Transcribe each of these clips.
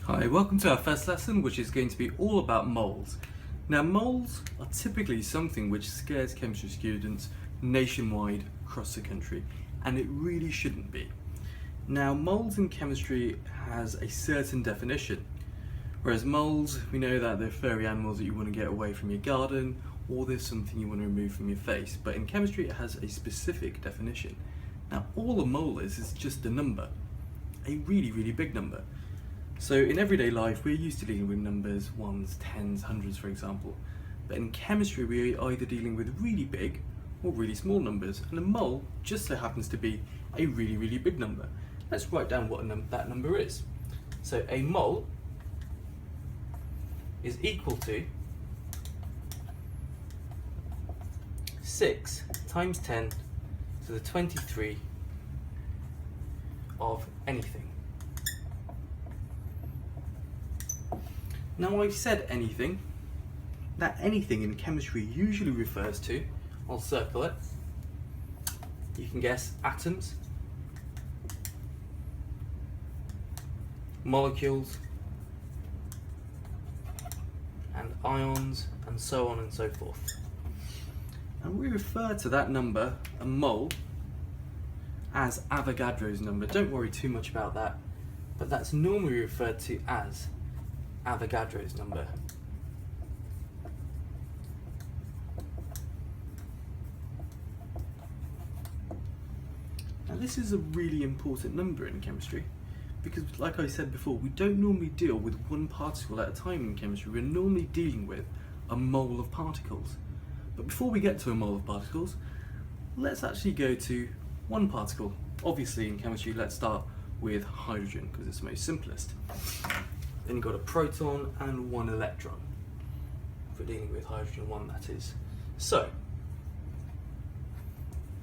Hi, welcome to our first lesson, which is going to be all about moles. Now, moles are typically something which scares chemistry students nationwide across the country, and it really shouldn't be. Now, moles in chemistry has a certain definition, whereas moles, we know that they're furry animals that you want to get away from your garden, or there's something you want to remove from your face, but in chemistry it has a specific definition. Now, all a mole is just a number, a really, really big number. So in everyday life, we're used to dealing with numbers, ones, tens, hundreds, for example. But in chemistry, we're either dealing with really big or really small numbers, and a mole just so happens to be a really, really big number. Let's write down what that number is. So a mole is equal to 6 times 10 to the 23 of anything. Now, I've said anything. That anything in chemistry usually refers to, I'll circle it, you can guess atoms, molecules, and ions, and so on and so forth. And we refer to that number, a mole, as Avogadro's number. Don't worry too much about that, but that's normally referred to as Avogadro's number. Now, this is a really important number in chemistry because, like I said before, we don't normally deal with one particle at a time in chemistry. We're normally dealing with a mole of particles. But before we get to a mole of particles, let's actually go to one particle. Obviously, in chemistry, let's start with hydrogen because it's the most simplest. Then you've got a proton and one electron. If we're dealing with hydrogen 1, that is. So,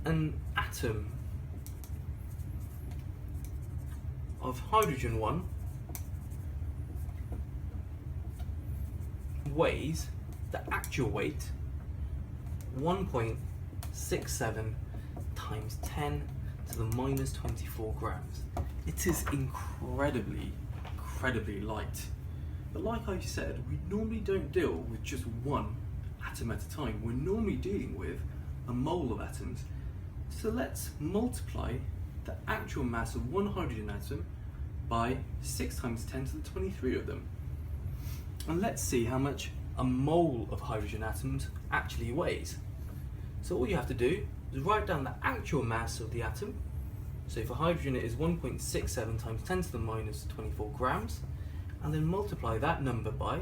an atom of hydrogen 1 weighs, the actual weight, 1.67 times 10 to the minus 24 grams. It is incredibly light. But like I said, we normally don't deal with just one atom at a time. We're normally dealing with a mole of atoms. So let's multiply the actual mass of one hydrogen atom by 6 times 10 to the 23 of them. And let's see how much a mole of hydrogen atoms actually weighs. So all you have to do is write down the actual mass of the atom. So for hydrogen it is 1.67 times 10 to the minus 24 grams, and then multiply that number by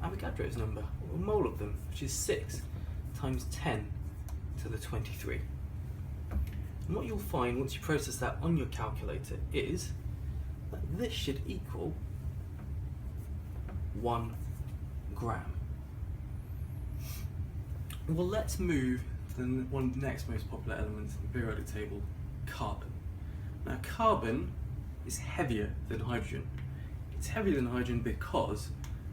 Avogadro's number, or a mole of them, which is 6 times 10 to the 23. And what you'll find once you process that on your calculator is that this should equal 1 gram. Well, let's move to the next most popular element in the periodic table, carbon. Now, carbon is heavier than hydrogen. It's heavier than hydrogen because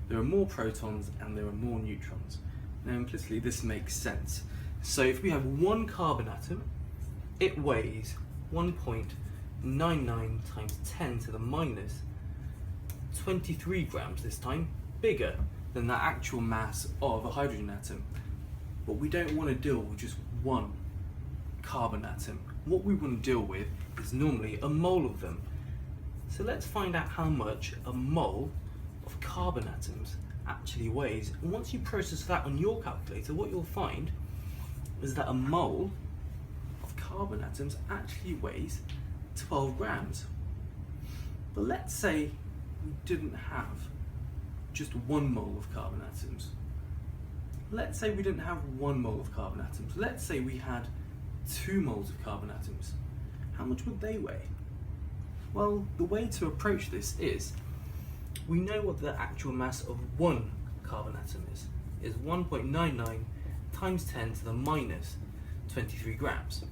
there are more protons and there are more neutrons. Now, implicitly, this makes sense. So if we have one carbon atom, it weighs 1.99 times 10 to the minus 23 grams this time, bigger than the actual mass of a hydrogen atom. But we don't want to deal with just one carbon atom. What we want to deal with is normally a mole of them. So let's find out how much a mole of carbon atoms actually weighs. And once you process that on your calculator, what you'll find is that a mole of carbon atoms actually weighs 12 grams. But let's say we didn't have just one mole of carbon atoms. Let's say we didn't have one mole of carbon atoms. Let's say we had 2 moles of carbon atoms. How much would they weigh? Well, the way to approach this is, we know what the actual mass of one carbon atom is 1.99 times 10 to the minus 23 grams.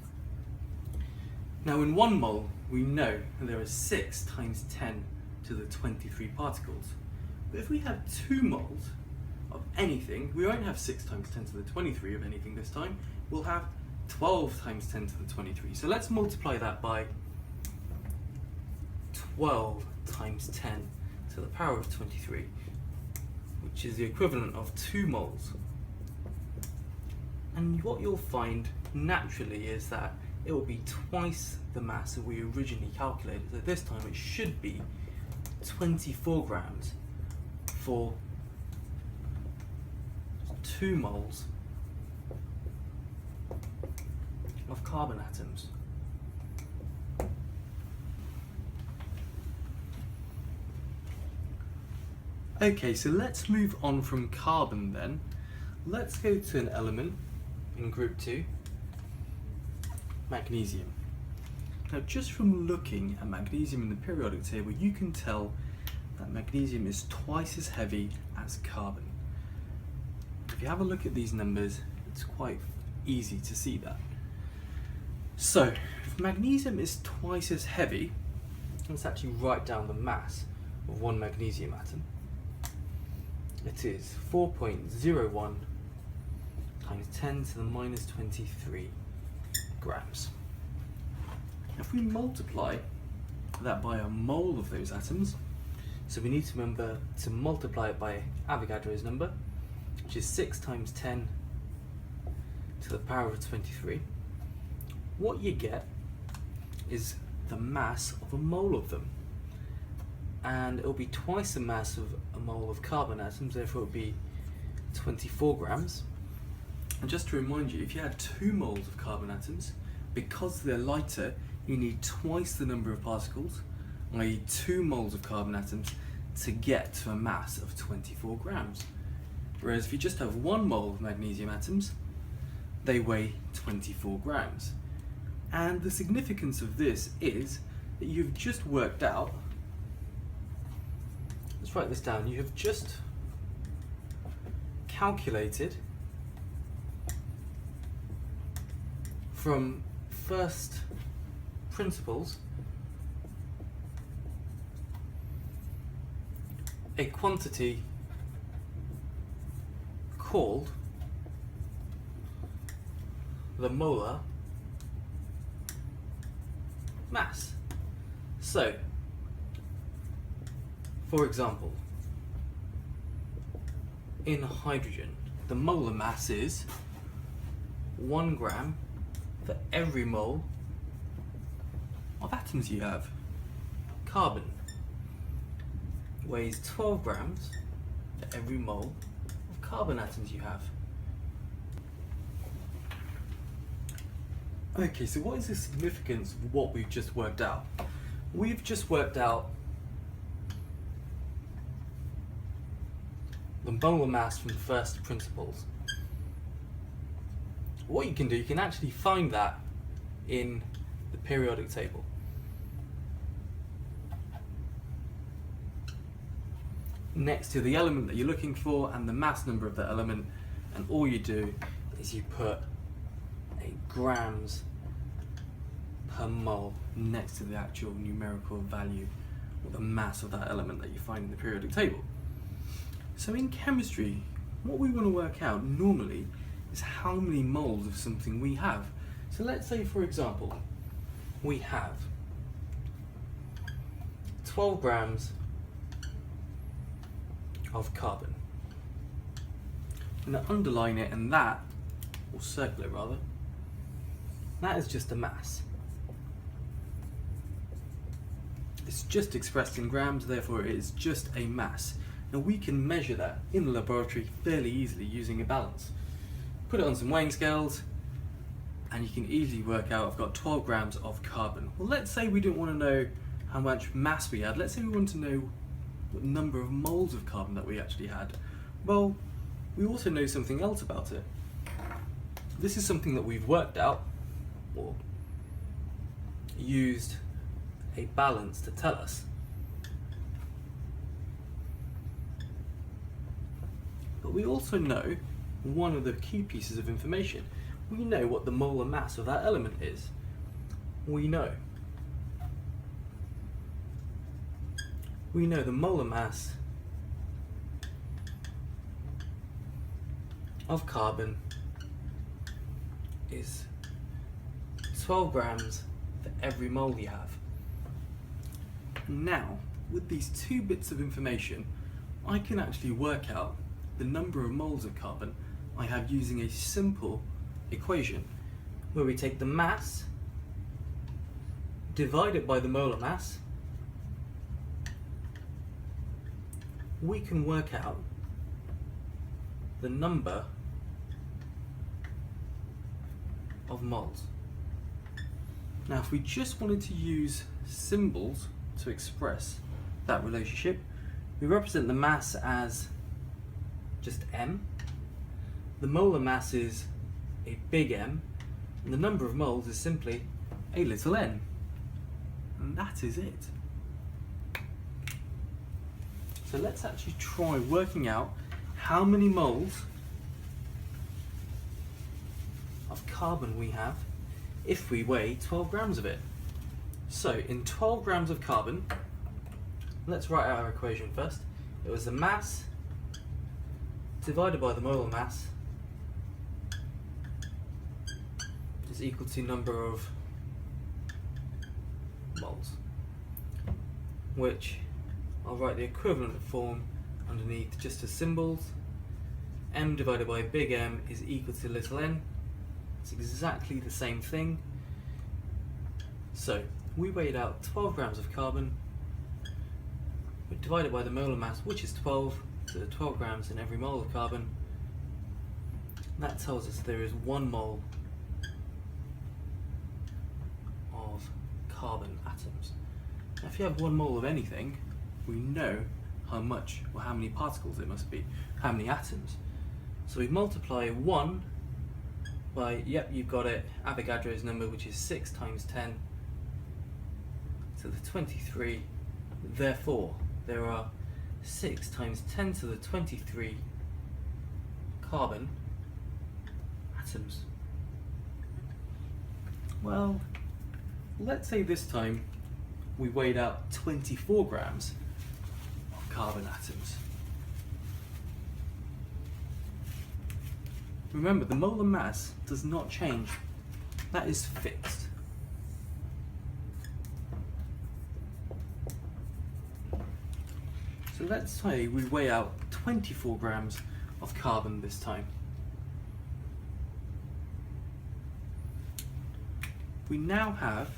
Now, in 1 mole, we know there are 6 times 10 to the 23 particles. But if we have 2 moles of anything, we won't have 6 times 10 to the 23 of anything this time. We'll have 12 times 10 to the 23. So let's multiply that by 12 times 10 to to the power of 23, which is the equivalent of 2 moles. And what you'll find naturally is that it will be twice the mass that we originally calculated. So this time it should be 24 grams for 2 moles of carbon atoms. Okay, so let's move on from carbon then. Let's go to an element in group 2, magnesium. Now, just from looking at magnesium in the periodic table, you can tell that magnesium is twice as heavy as carbon. If you have a look at these numbers, it's quite easy to see that. So, if magnesium is twice as heavy, let's actually write down the mass of one magnesium atom. It is 4.01 times 10 to the minus 23 grams. If we multiply that by a mole of those atoms, so we need to remember to multiply it by Avogadro's number, which is 6 times 10 to the power of 23, what you get is the mass of a mole of them. And it'll be twice the mass of a mole of carbon atoms, therefore it'll be 24 grams. And just to remind you, if you had 2 moles of carbon atoms, because they're lighter, you need twice the number of particles, i.e. 2 moles of carbon atoms, to get to a mass of 24 grams. Whereas if you just have 1 mole of magnesium atoms, they weigh 24 grams. And the significance of this is that you've just worked out, let's write this down, you have just calculated from first principles a quantity called the molar mass. So, for example, in hydrogen, the molar mass is 1 gram for every mole of atoms you have. Carbon weighs 12 grams for every mole of carbon atoms you have. Okay, so what is the significance of what we've just worked out? We've just worked out the molar mass from the first principles. What you can do, you can actually find that in the periodic table. Next to the element that you're looking for and the mass number of the element, and all you do is you put grams per mole next to the actual numerical value or the mass of that element that you find in the periodic table. So in chemistry, what we want to work out normally is how many moles of something we have. So let's say, for example, we have 12 grams of carbon. I'm going to underline it, and that, or circle it rather, that is just a mass. It's just expressed in grams, therefore it is just a mass. Now we can measure that in the laboratory fairly easily using a balance. Put it on some weighing scales and you can easily work out I've got 12 grams of carbon. Well, let's say we didn't want to know how much mass we had. Let's say we want to know what number of moles of carbon that we actually had. Well, we also know something else about it. This is something that we've worked out or used a balance to tell us. But we also know one of the key pieces of information. We know what the molar mass of that element is. We know the molar mass of carbon is 12 grams for every mole you have. Now, with these two bits of information, I can actually work out the number of moles of carbon I have using a simple equation where we take the mass, divide it by the molar mass. We can work out the number of moles. Now, if we just wanted to use symbols to express that relationship, we represent the mass as just m, the molar mass is a big M, and the number of moles is simply a little n. And that is it. So let's actually try working out how many moles of carbon we have if we weigh 12 grams of it. So in 12 grams of carbon, let's write out our equation first. It was the mass divided by the molar mass is equal to number of moles, which I'll write the equivalent form underneath just as symbols. M divided by big M is equal to little n. It's exactly the same thing. So we weighed out 12 grams of carbon, we divided by the molar mass, which is 12, so the 12 grams in every mole of carbon. That tells us there is 1 mole of carbon atoms. Now, if you have 1 mole of anything, we know how much or how many particles it must be, how many atoms. So we multiply 1 by, yep, you've got it, Avogadro's number, which is 6 times 10 to the 23. Therefore, there are 6 times 10 to the 23 carbon atoms. Well, let's say this time we weighed out 24 grams of carbon atoms. Remember, the molar mass does not change. That is fixed. So let's say we weigh out 24 grams of carbon this time. We now have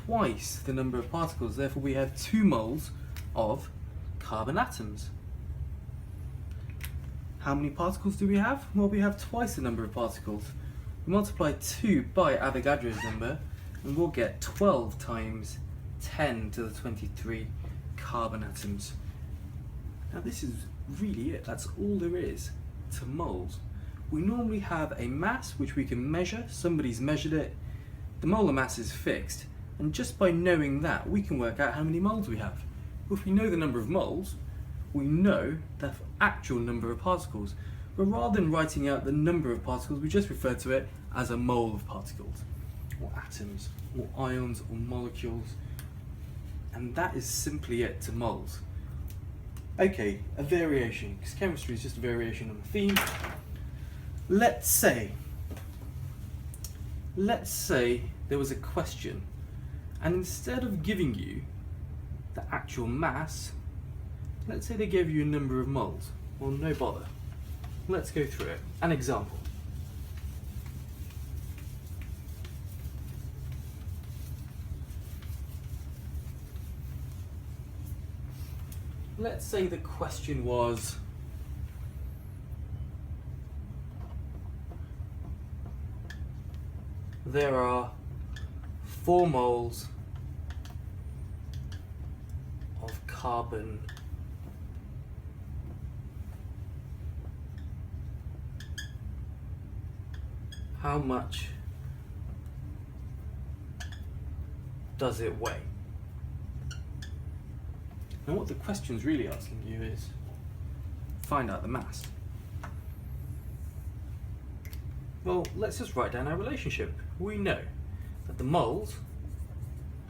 twice the number of particles, therefore we have 2 moles of carbon atoms. How many particles do we have? Well, we have twice the number of particles. We multiply 2 by Avogadro's number and we'll get 12 times 10 to the 23 carbon atoms. Now this is really it, that's all there is to moles. We normally have a mass which we can measure, somebody's measured it, the molar mass is fixed, and just by knowing that we can work out how many moles we have. If we know the number of moles, we know the actual number of particles. But rather than writing out the number of particles, we just refer to it as a mole of particles, or atoms, or ions, or molecules. And that is simply it to moles. Okay, a variation, because chemistry is just a variation on the theme. Let's say there was a question, and instead of giving you the actual mass, let's say they gave you a number of moles. Well, no bother. Let's go through it. An example. Let's say the question was, there are 4 moles of carbon how much does it weigh? And what the question's really asking you is, find out the mass. Well, let's just write down our relationship. We know that the moles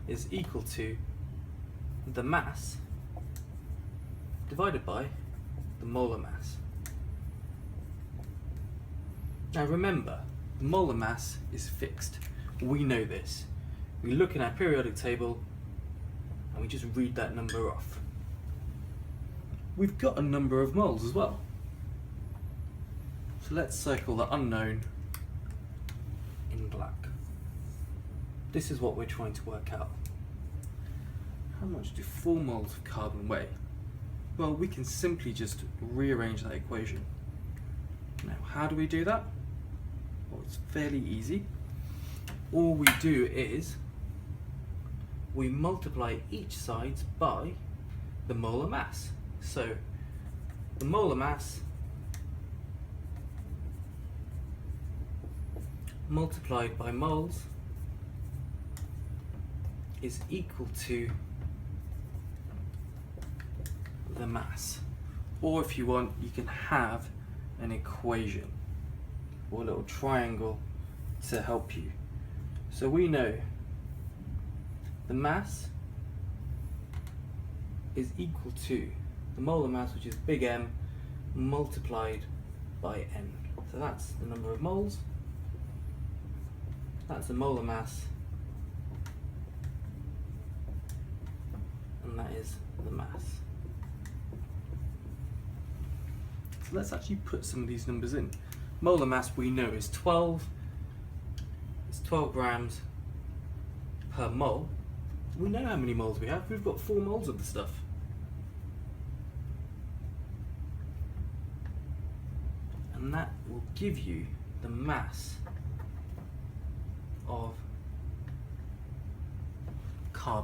is equal to the mass divided by the molar mass. Now remember, the molar mass is fixed. We know this. We look in our periodic table and we just read that number off. We've got a number of moles as well. So let's circle the unknown in black. This is what we're trying to work out. How much do 4 moles of carbon weigh? Well, we can simply just rearrange that equation. Now, how do we do that? Well, it's fairly easy. All we do is we multiply each side by the molar mass. So the molar mass multiplied by moles is equal to the mass. Or if you want, you can have an equation or a little triangle to help you. So we know the mass is equal to the molar mass, which is big M, multiplied by N. So that's the number of moles, that's the molar mass, and that is the mass. So let's actually put some of these numbers in. Molar mass we know is 12. It's 12 grams per mole. We know how many moles we have. We've got 4 moles of the stuff. And that will give you the mass of